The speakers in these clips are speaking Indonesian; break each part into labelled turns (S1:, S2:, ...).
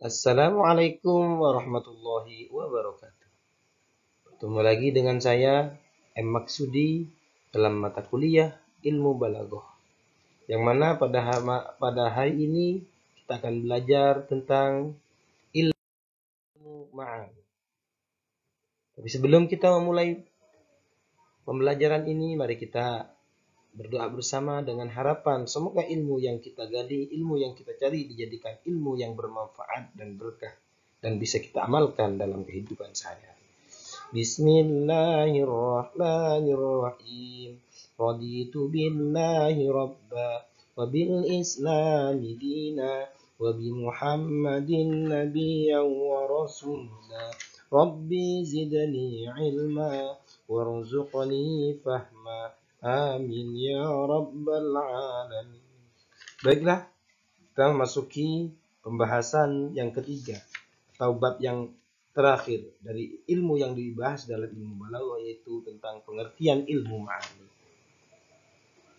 S1: Assalamualaikum warahmatullahi wabarakatuh. Bertemu lagi dengan saya M. Maksudi dalam mata kuliah Ilmu Balaghah. Yang mana pada hari ini kita akan belajar tentang ilmu ma'an. Tapi sebelum kita memulai pembelajaran ini, mari kita berdoa bersama dengan harapan semoga ilmu yang kita gali, ilmu yang kita cari dijadikan ilmu yang bermanfaat dan berkah dan bisa kita amalkan dalam kehidupan sehari-hari. Bismillahirrahmanirrahim. Raditu billahi rabba wa bil islami dina wa bi Muhammadin nabiyyan wa rasula. Rabbi zidni ilma warzuqni fahma. Amin ya rabbal alamin. Baiklah, kita memasuki pembahasan yang ketiga atau bab yang terakhir dari ilmu yang dibahas dalam ilmu balaghah, yaitu tentang pengertian ilmu ma'ani.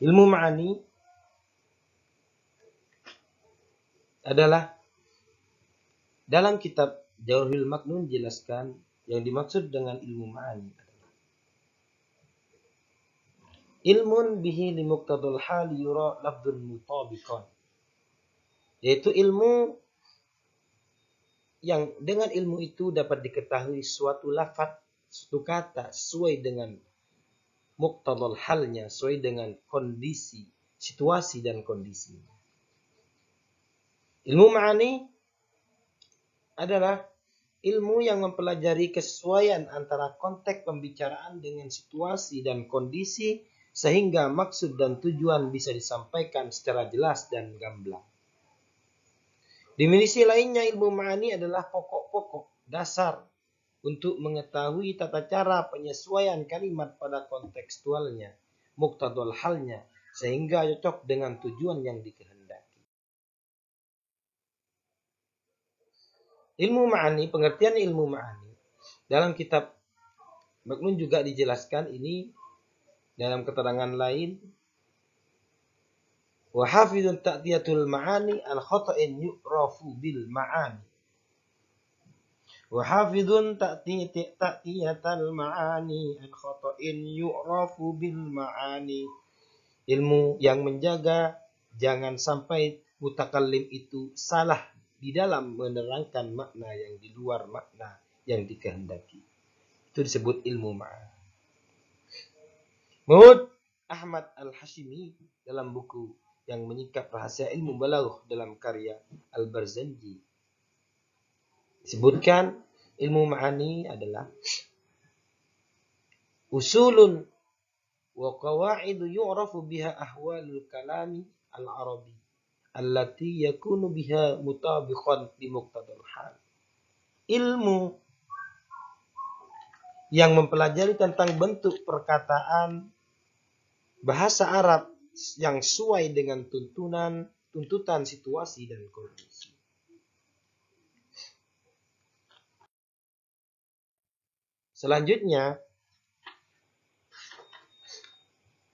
S1: Ilmu ma'ani adalah dalam kitab Jawahirul Maknun jelaskan yang dimaksud dengan ilmu ma'ani adalah ilmun bihi limuqtadul hal yura lafdul mutabiqan, yaitu ilmu yang dengan ilmu itu dapat diketahui suatu lafaz, suatu kata sesuai dengan muqtadal halnya, sesuai dengan kondisi, situasi dan kondisi. Ilmu ma'ani adalah ilmu yang mempelajari kesesuaian antara konteks pembicaraan dengan situasi dan kondisi sehingga maksud dan tujuan bisa disampaikan secara jelas dan gamblang. Definisi lainnya, ilmu ma'ani adalah pokok-pokok dasar untuk mengetahui tata cara penyesuaian kalimat pada kontekstualnya, muqtadal halnya, sehingga cocok dengan tujuan yang dikehendaki. Ilmu ma'ani, pengertian ilmu ma'ani dalam kitab Maknun juga dijelaskan ini dalam keterangan lain. Wa hafidun ta'tiyatul ma'ani an khata'in yu'rafu bil ma'ani. Wa hafidun ta'tiyatal ma'ani an khata'in yu'rafu bil ma'ani. Ilmu yang menjaga jangan sampai mutakallim itu salah di dalam menerangkan makna yang di luar makna yang dikehendaki. Itu disebut ilmu ma'ani. Menurut Ahmad Al-Hashimi dalam buku yang menyingkap rahasia ilmu balaghah dalam karya Al-Barzanji, disebutkan ilmu ma'ani adalah usulun wa qawaidu yu'rafu biha ahwalul kalami al-arabi allati yakunu biha mutabiqan li muqtadal hal. Ilmu yang mempelajari tentang bentuk perkataan bahasa Arab yang sesuai dengan tuntutan situasi dan kondisi. Selanjutnya,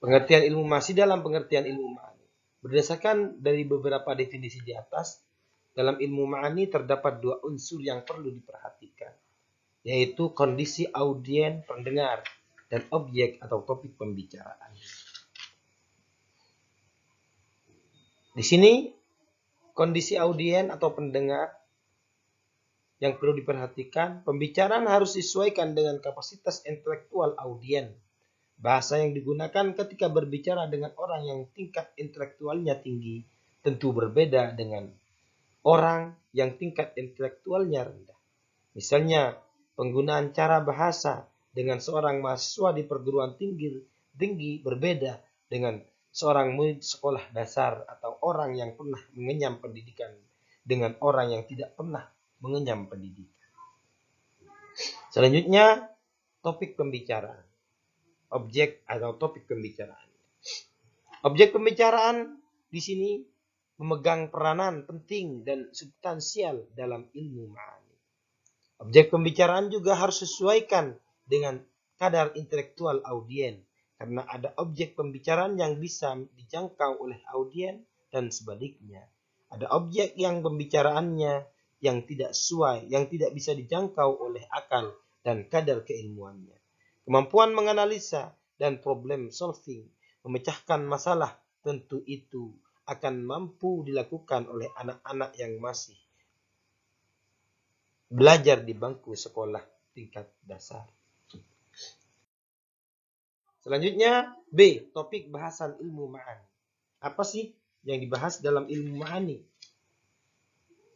S1: pengertian ilmu masih dalam pengertian ilmu ma'ani. Berdasarkan dari beberapa definisi di atas, dalam ilmu ma'ani terdapat dua unsur yang perlu diperhatikan, yaitu kondisi audien pendengar dan objek atau topik pembicaraan. Di sini kondisi audien atau pendengar yang perlu diperhatikan, pembicaraan harus disesuaikan dengan kapasitas intelektual audien. Bahasa yang digunakan ketika berbicara dengan orang yang tingkat intelektualnya tinggi tentu berbeda dengan orang yang tingkat intelektualnya rendah. Misalnya, penggunaan cara bahasa dengan seorang mahasiswa di perguruan tinggi berbeda dengan seorang murid sekolah dasar atau orang yang pernah mengenyam pendidikan dengan orang yang tidak pernah mengenyam pendidikan. Selanjutnya, topik pembicaraan. Objek atau topik pembicaraan. Objek pembicaraan di sini memegang peranan penting dan substansial dalam ilmu ma'ani. Objek pembicaraan juga harus sesuaikan dengan kadar intelektual audien, karena ada objek pembicaraan yang bisa dijangkau oleh audien dan sebaliknya. Ada objek yang pembicaraannya yang tidak sesuai, yang tidak bisa dijangkau oleh akal dan kadar keilmuannya. Kemampuan menganalisa dan problem solving, memecahkan masalah, tentu itu akan mampu dilakukan oleh anak-anak yang masih belajar di bangku sekolah tingkat dasar. Selanjutnya B, topik bahasan ilmu ma'ani. Apa sih yang dibahas dalam ilmu ma'ani?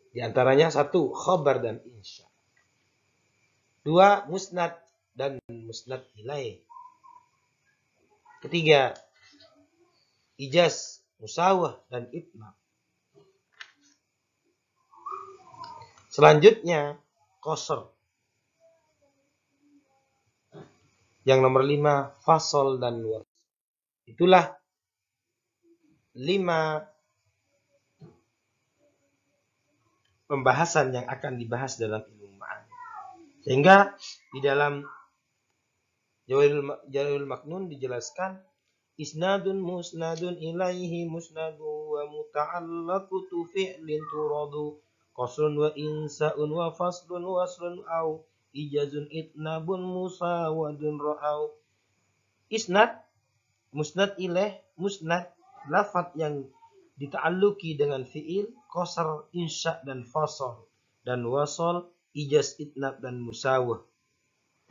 S1: Di antaranya 1, khabar dan insya. 2, musnad dan musnad ilaih. 3, ijaz, musawah dan itnab. Selanjutnya qasr. Yang nomor 5, fasol dan wasl. Itulah 5 pembahasan yang akan dibahas dalam ilmu ma'ani. Sehingga di dalam Jawahirul Maknun dijelaskan isnadun musnadun ilaihi musnadu wa muta'allaqu fi'lin turadu qasrun wa insa'un wa faslun waslun au ijazun itnabun musawadun ra'au. Isnad, musnad ilaih, musnad lafaz yang dita'alluki dengan fi'il, qasr, insya dan fasal, dan wasal, ijaz, itnab dan musawah.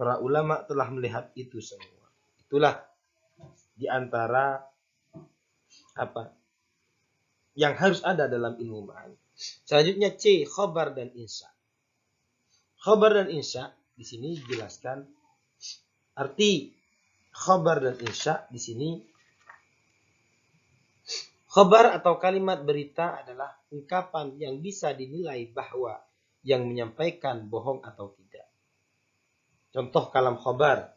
S1: Para ulama telah melihat itu semua. Itulah di antara yang harus ada dalam ilmu ma'ani. Selanjutnya C, khabar dan insya. Khabar dan insya di sini dijelaskan arti khabar dan insya di sini. Khabar atau kalimat berita adalah ungkapan yang bisa dinilai bahwa yang menyampaikan bohong atau tidak. Contoh kalam khabar.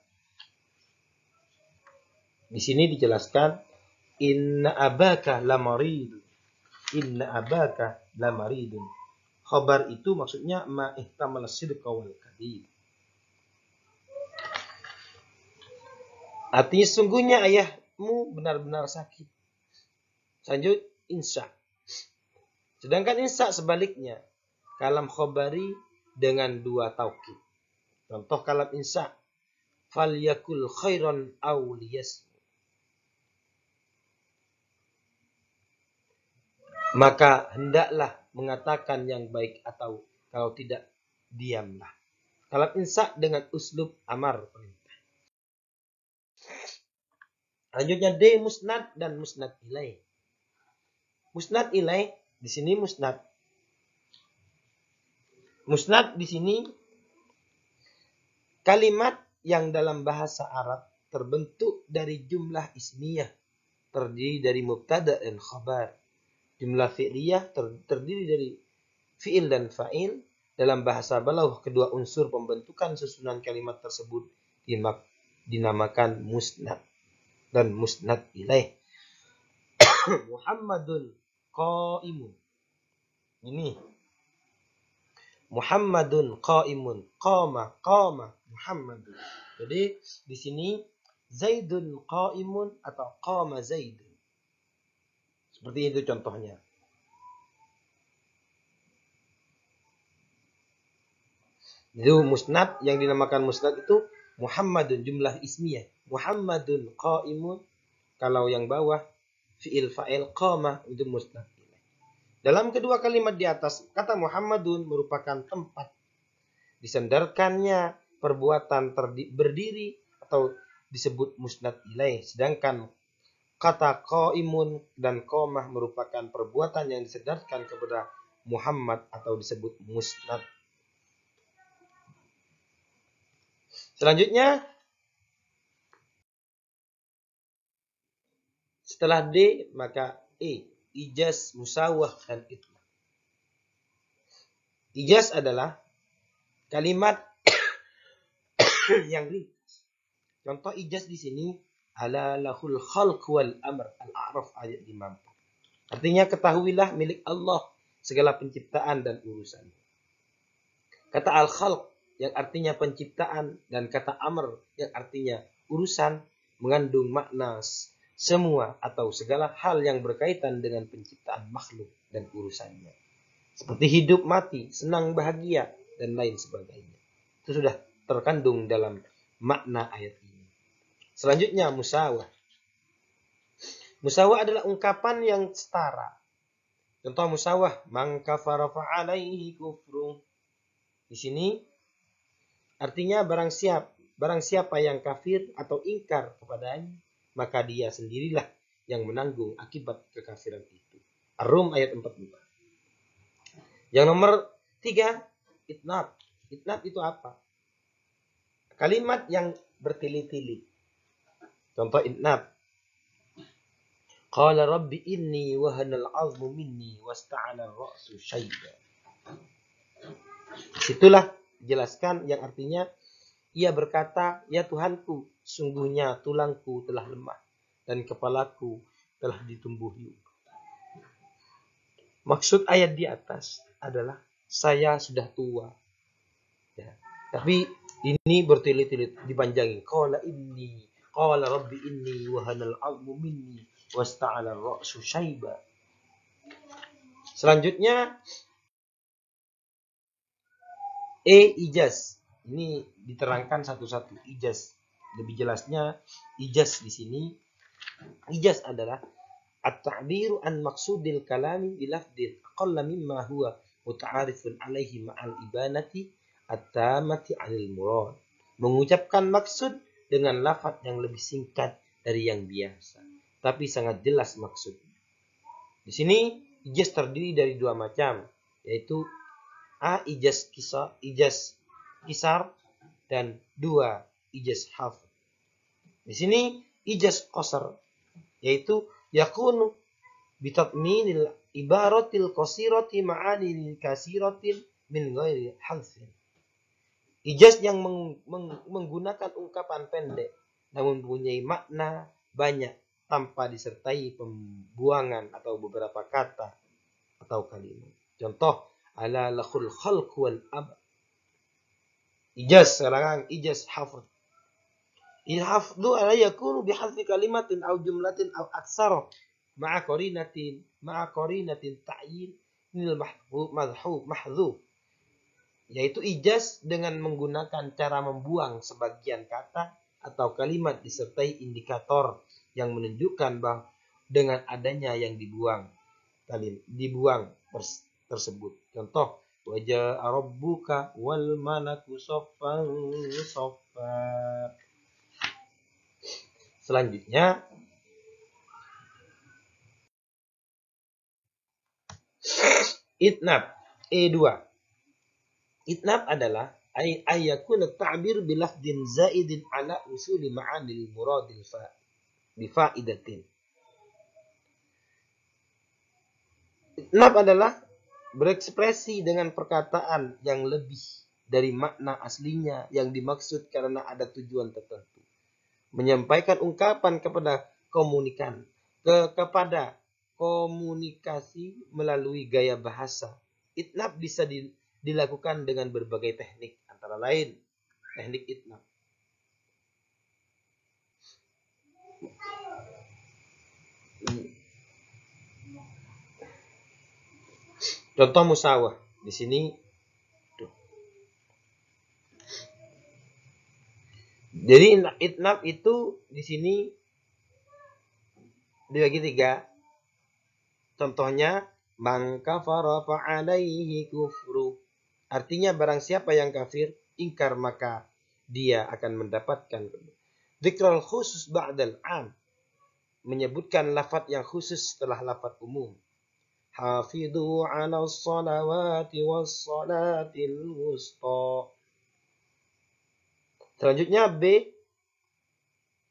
S1: Di sini dijelaskan inna abaka lamaridun. Inna abaka lamaridun. Khabar itu maksudnya ma ihtamal sidqa wal kadhib. Artinya sungguhnya ayahmu benar-benar sakit. Lanjut insya. Sedangkan insya sebaliknya, kalam khabari dengan 2 taukid. Contoh kalam insya, falyakul khairan aw liyasmut. Maka hendaklah mengatakan yang baik atau kalau tidak diamlah. Kalam insya dengan uslub amar perintah. Selanjutnya D, musnad dan musnad ilaih. Musnad ilaih di sini musnad. Musnad di sini kalimat yang dalam bahasa Arab terbentuk dari jumlah ismiyah, terdiri dari mubtada dan khabar. Jumlah fi'liyah terdiri dari fi'il dan fa'il. Dalam bahasa Balaghah, kedua unsur pembentukan susunan kalimat tersebut dinamakan musnad dan musnad ilaih. Muhammadun qaimun. Ini Muhammadun qaimun, qama Muhammadun. Jadi di sini Zaidun qaimun atau qama Zaidun. Seperti itu contohnya. Itu musnad, yang dinamakan musnad itu Muhammadun, jumlah ismiyah. Muhammadun qaimun, kalau yang bawah fi'il fa'il, qama itu musnad. Dalam kedua kalimat di atas, kata Muhammadun merupakan tempat disandarkannya perbuatan berdiri atau disebut musnad ilaih. Sedangkan kata qaimun dan qamah merupakan perbuatan yang disandarkan kepada Muhammad atau disebut musnad. Selanjutnya, setelah D maka E, ijaz, musawah dan itnab. Ijaz adalah kalimat yang ringkas. Contoh ijaz di sini ala lahul khalq wal amr, Al-A'raf ayat 54. Artinya ketahuilah milik Allah segala penciptaan dan urusan. Kata al-khalq yang artinya penciptaan dan kata amr yang artinya urusan mengandung makna semua atau segala hal yang berkaitan dengan penciptaan makhluk dan urusannya. Seperti hidup, mati, senang, bahagia, dan lain sebagainya. Itu sudah terkandung dalam makna ayat ini. Selanjutnya musawah. Musawah adalah ungkapan yang setara. Contoh musawah, man kafara fa'alaihi kufru. Di sini artinya barang siapa yang kafir atau ingkar kepadanya, maka dia sendirilah yang menanggung akibat kekafiran itu. Ar-Rum ayat 44. Yang nomor 3, itnab. Itnab itu apa? Kalimat yang bertili-tili. Contoh itnab. Qala rabbi inni wahanal 'azmu minni wasta'ala ar-ra'su syaiba. Disitulah dijelaskan yang artinya ia berkata, ya Tuhanku, sungguhnya tulangku telah lemah dan kepalaku telah ditumbuhi. Maksud ayat di atas adalah saya sudah tua. Ya. Tapi ini bertili-tili dipanjangin. Qala rabbi inni wahanal 'azmu minni wasta'ala ar-ra'su syaiba. Selanjutnya ijaz. Ini diterangkan satu-satu. Ijaz. Lebih jelasnya ijaz di sini. Ijaz adalah at-ta'biru an maqsudil kalami bilafdin aqalla mimma huwa muta'arifun alaihi ma'al ibanati at-tamati 'anil murad. Mengucapkan maksud dengan lafaz yang lebih singkat dari yang biasa, tapi sangat jelas maksudnya. Di sini ijaz terdiri dari dua macam, yaitu ijaz kisar dan 2 ijaz hafz. Di sini ijaz qasar yaitu yakunu bitatminil ibaratil qasirati ma'anil kasiratin min ghairi halfin. Ijaz yang menggunakan ungkapan pendek namun mempunyai makna banyak tanpa disertai pembuangan atau beberapa kata atau kalimat. Contoh, ala lakhul khalq wal ab. Ijaz sekarang ijaz hafz. Al-hafdhu ala yakunu bihadfi kalimatin aw jumlatin aw aksara ma'a qarinatin ta'yin minal mahdhuf. Yaitu ijaz dengan menggunakan cara membuang sebagian kata atau kalimat disertai indikator yang menunjukkan bahwa dengan adanya yang dibuang tersebut. Contoh, wajah rabbuka wal malaku saffan saffa. Selanjutnya itnab E2. Itnab adalah ayakun at-ta'bir bilafdin zaidin ala usuli ma'anil muradil bifaidatin. Itnab adalah berekspresi dengan perkataan yang lebih dari makna aslinya yang dimaksud karena ada tujuan tertentu. Menyampaikan ungkapan kepada komunikasi melalui gaya bahasa. Itnab bisa dilakukan dengan berbagai teknik, antara lain teknik itnab. Contoh musawah di sini. Jadi itnab itu di sini dibagi 3. Contohnya, man kafara fa'alaihi kufru. Artinya barang siapa yang kafir, ingkar maka dia akan mendapatkan. Dzikrul khusus ba'dal 'am. Menyebutkan lafaz yang khusus setelah lafaz umum. Hafidhu 'alas salawati was salatil wusta. Selanjutnya B.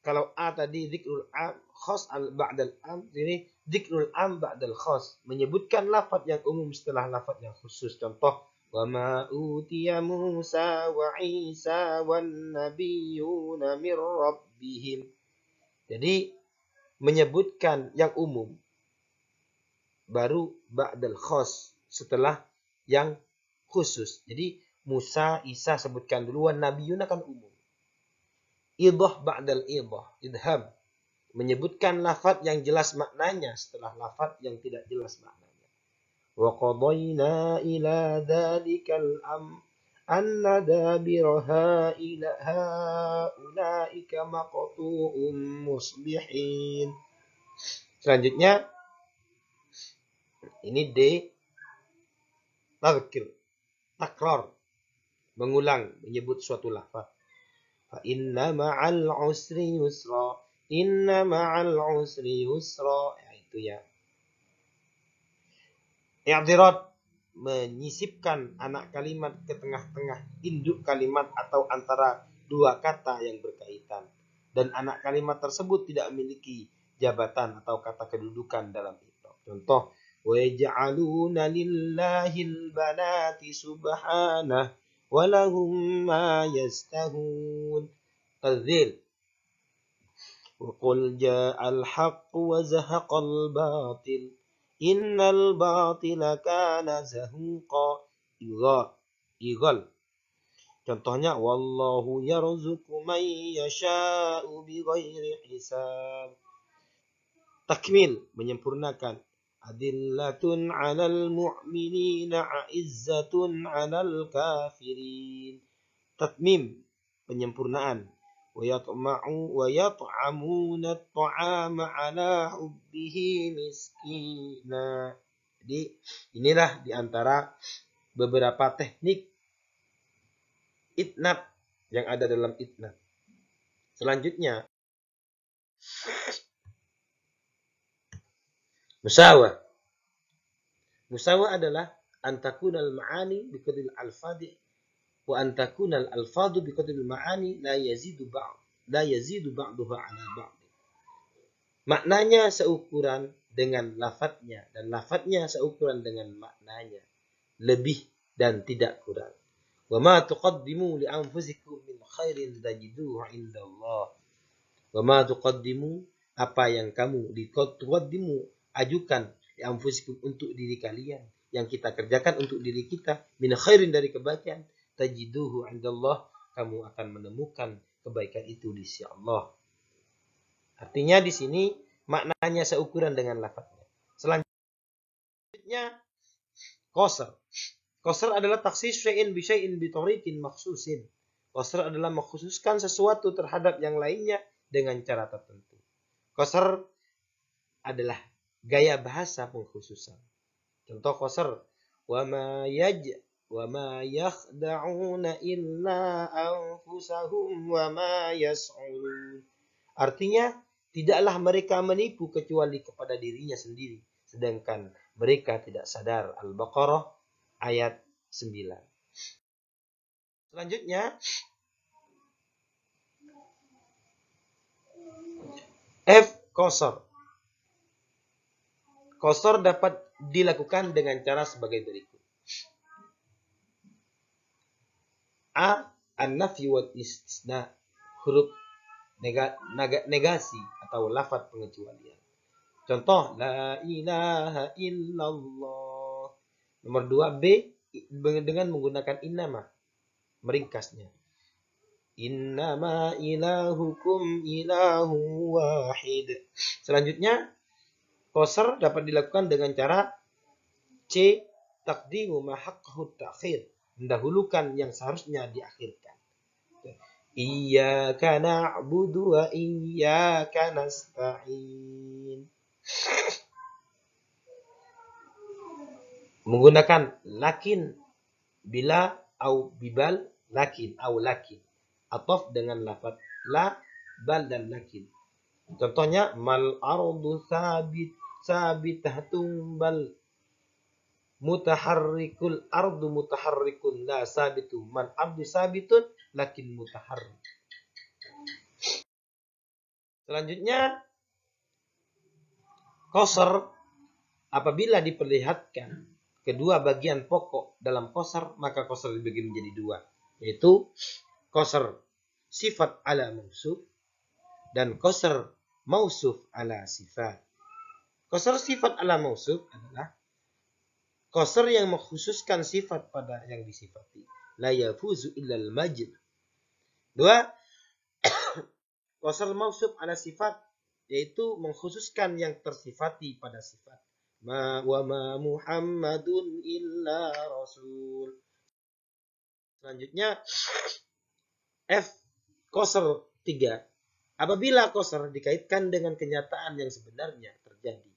S1: Kalau A tadi dzikrul am khas ba'dal am, ini dzikrul am ba'dal khas, menyebutkan lafaz yang umum setelah lafaz yang khusus. Contoh, wa ma utiya Musa wa Isa wan nabiyyuna mir rabbihim. Jadi menyebutkan yang umum baru ba'dal khas setelah yang khusus. Jadi Musa, Isa sebutkan duluan, nabiyyuna kan umum. Idah ba'dal idham, menyebutkan lafaz yang jelas maknanya setelah lafaz yang tidak jelas maknanya. Wa qadayna ila dhalikal anna dabira haulaika maqtu'um musbihin. Selanjutnya ini D, tadhkir, takrar, mengulang, menyebut suatu lafaz. Fa inna ma'al usri yusra, inna ma'al usri yusra. Ya, itu ya. I'tirad, menyisipkan anak kalimat ke tengah-tengah induk kalimat atau antara dua kata yang berkaitan. Dan anak kalimat tersebut tidak memiliki jabatan atau kata kedudukan dalam i'rab. Contoh, وَيَجْعَلُونَ لِلَّهِ الْبَنَاتِ سُبْحَانَهُ وَلَهُمْ مَا يَسْتَهُونَ. تَذِيل وَقُلْ جَاءَ الْحَقُّ وَزَهَقَ الْبَاطِلُ إِنَّ الْبَاطِلَ كَانَ زَهُوقًا. Ighal. Contohnya, وَاللَّهُ يَرْزُقُ مَن يَشَاءُ بِغَيْرِ حِسَابٍ. Takmil, menyempurnakan. Adillatun 'alal mu'minina 'izzatun 'alal kafirin. Tatmim, penyempurnaan. Wa yat'amuna at-ta'ama 'ala hubbihi miskina. Jadi inilah diantara beberapa teknik itnab yang ada dalam itnab. Selanjutnya musawah. Musawah adalah antakunal ma'ani biqadril alfadi wa antakunal alfadu biqadril ma'ani la yazidu ba'duha 'ala ba'd. Maknanya seukuran dengan lafadznya dan lafadznya seukuran dengan maknanya, lebih dan tidak kurang. Wa ma tuqaddimu li anfusikum min khairin tajiduhu 'indallah. Wa ma tuqaddimu, apa yang kamu ajukan ya anfusikum untuk diri kalian, yang kita kerjakan untuk diri kita, min khairin dari kebaikan, tajiduhu 'indallah, kamu akan menemukan kebaikan itu di sisi Allah. Artinya di sini maknanya seukuran dengan lafaznya. Selanjutnya qasr. Qasr adalah takhsis syai'in bi syai'in bi tariqin makhsusin. Qasr adalah mengkhususkan sesuatu terhadap yang lainnya dengan cara tertentu. Qasr adalah gaya bahasa pengkhususan. Contoh qasr, wa ma yakhda'una illa anfusahum wa ma yas'urun. Artinya, tidaklah mereka menipu kecuali kepada dirinya sendiri, sedangkan mereka tidak sadar. Al-Baqarah ayat 9. Selanjutnya F, qasr. Qasr dapat dilakukan dengan cara sebagai berikut. A, an-nafy wal istisna, huruf negasi atau lafaz pengecualian. Contoh, la ilaha illallah. Nomor 2, B, dengan menggunakan innama, meringkasnya. Innama ilahukum ilahu wahid. Selanjutnya, qasr dapat dilakukan dengan cara C, taqdimu ma haqqahu ta'khir, mendahulukan yang seharusnya diakhirkan. Iyyaka na'budu wa iyyaka nasta'in. Menggunakan lakin, bila, au bibal, lakin, au lakin. Ataf dengan lafaz la, bal, dan lakin. Contohnya, mal ardu sabitahatun bal mutaharrikul ardu mutaharrikun la sabitu. Man ardu sabitun lakin mutaharrik. Selanjutnya, qasr apabila diperlihatkan kedua bagian pokok dalam qasr, maka qasr dibagi menjadi dua, yaitu qasr sifat ala mausuf dan qasr mausuf ala sifat. Qasr sifat ala mausuf adalah qasr yang mengkhususkan sifat pada yang disifati. La yafuzu illal majd. 2. Qasr mausuf ala sifat, yaitu mengkhususkan yang tersifati pada sifat. wa ma Muhammadun illa rasul. Selanjutnya F qasr 3. Apabila qasr dikaitkan dengan kenyataan yang sebenarnya terjadi,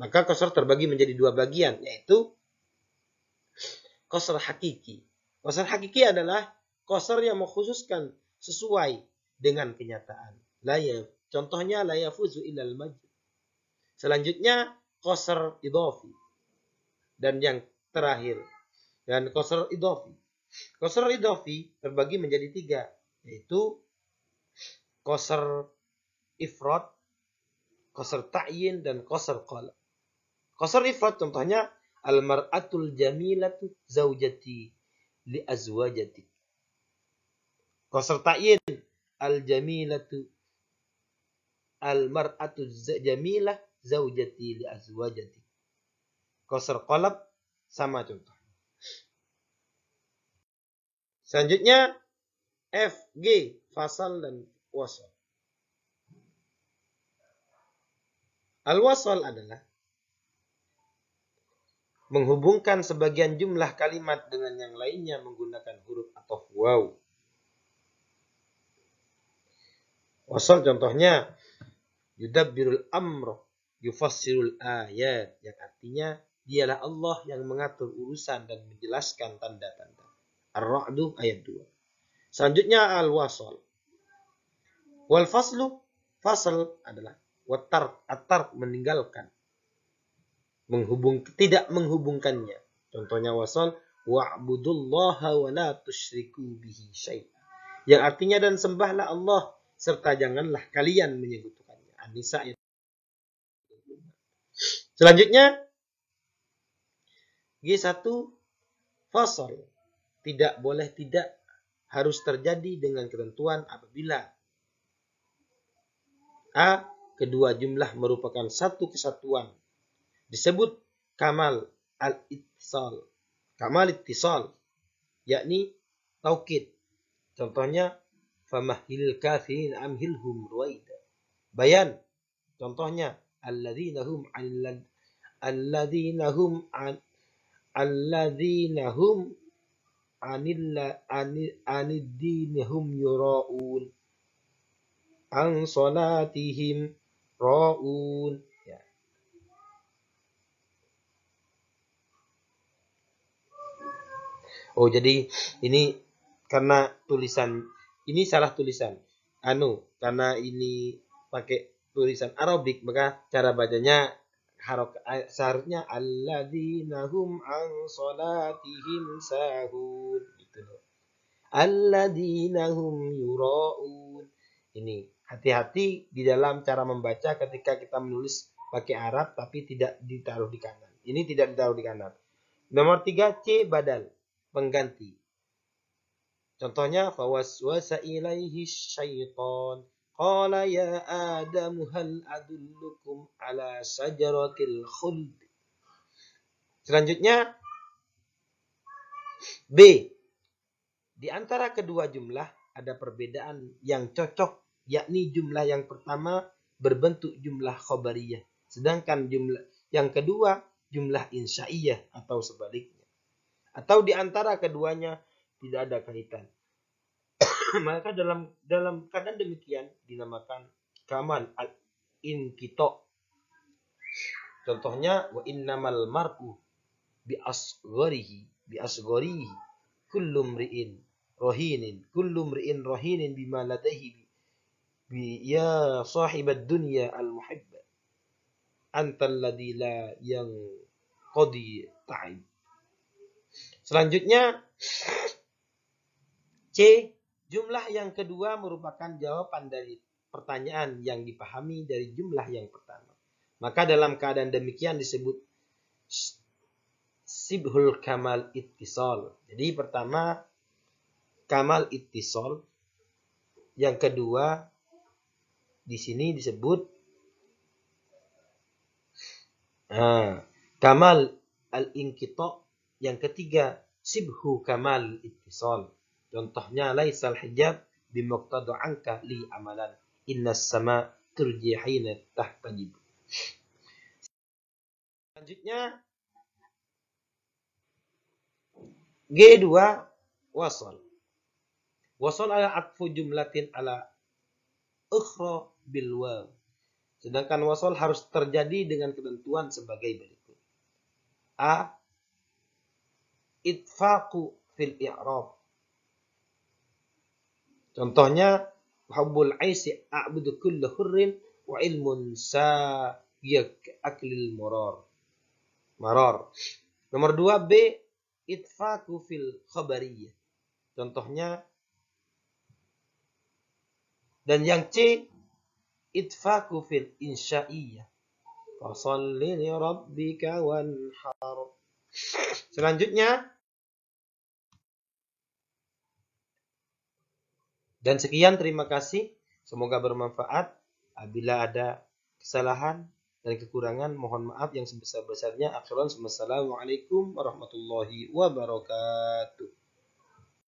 S1: maka qasr terbagi menjadi dua bagian, yaitu qasr hakiki. Qasr hakiki adalah qasr yang mengkhususkan sesuai dengan kenyataan. Contohnya la yafuzu ilal majd. Selanjutnya qasr idhafi. Dan yang terakhir dan qasr idhafi. Qasr idhafi terbagi menjadi tiga, yaitu qasr ifrad, qasr ta'yin, dan qasr qalb. Qasr ifrad contohnya al-mar'atul jamilatu zaujati li azwajati. Qasr ta'yin al-jamilatu al-mar'atu jamilah zaujati li azwajati. Qasr qalb sama contoh. Selanjutnya F, G, fasal dan wasal. Al-wasal adalah menghubungkan sebagian jumlah kalimat dengan yang lainnya menggunakan huruf atau waw. Wasal contohnya yudabbirul amr, yufassirul ayat, yang artinya dialah Allah yang mengatur urusan dan menjelaskan tanda-tanda. Ar-Ra'd ayat 2. Selanjutnya al-wasal. Wal faslu, fasal adalah at-tark, meninggalkan, tidak menghubungkannya. Contohnya wasal wa'budullaha wa la tusyriku bihi syai'a, yang artinya dan sembahlah Allah serta janganlah kalian menyekutukannya. An-Nisa ayat. Selanjutnya G1 fasal, tidak boleh tidak, harus terjadi dengan ketentuan apabila A, kedua jumlah merupakan satu kesatuan, disebut kamal al-ittisal. Kamal ittisal, yakni taukid. Contohnya famahilil kafirin amhilhum ruwaida. Bayan, contohnya alladzina hum anid-dinihum yura'un an salatihim ra'un. Ya. Oh, jadi ini karena tulisan ini salah tulisan. Karena ini pakai tulisan Arabik, maka cara bacanya seharusnya alladzina hum an salatihim sahun, gitu loh. Alladzina hum yura'un. Ini hati-hati di dalam cara membaca ketika kita menulis pakai Arab tapi tidak ditaruh di kanan. Ini tidak ditaruh di kanan. Nomor 3 C badal, pengganti. Contohnya fawaswasa ilaihi syaitan qala ya Adamu hal adullukum ala sajaratil khuld. Selanjutnya B. Di antara kedua jumlah ada perbedaan yang cocok, yakni jumlah yang pertama berbentuk jumlah khobariyah, sedangkan jumlah yang kedua jumlah insya'iyah atau sebaliknya. Atau di antara keduanya tidak ada kaitan. Maka dalam keadaan demikian dinamakan kamal al-inqita. Contohnya wa innamal mar'u bi asgharihi kullu mri'in rahinin bima ladaihi bi ya sahibad dunya al-muhibba antal ladzi la yang qadi ta'ib. Selanjutnya C, jumlah yang kedua merupakan jawaban dari pertanyaan yang dipahami dari jumlah yang pertama. Maka dalam keadaan demikian disebut sibhul kamal ittisal. Jadi pertama kamal ittisal, yang kedua di sini disebut kamal al-inqita, yang ketiga sibhu kamal ittisal. Contohnya laisal hijab bimuqtada anka li amalan innas sama turji hina tahtajib. Selanjutnya G2 wasal. Wasal ala atfu jumlatin ala ukhra bil waw. Sedangkan wasal harus terjadi dengan ketentuan sebagai berikut. A. Itfaqu fil i'rab. Contohnya hubbul aisi a'budu kulla hurrin wa ilmun sayak aklil marar. Nomor 2 B. Itfaqu fil khabariyah. Contohnya dan yang C itfaqu fil insya'iyah. Fasholli li rabbika wanhar. Selanjutnya dan sekian, terima kasih. Semoga bermanfaat. Apabila ada kesalahan dan kekurangan, mohon maaf yang sebesar-besarnya. Assalamualaikum warahmatullahi wabarakatuh.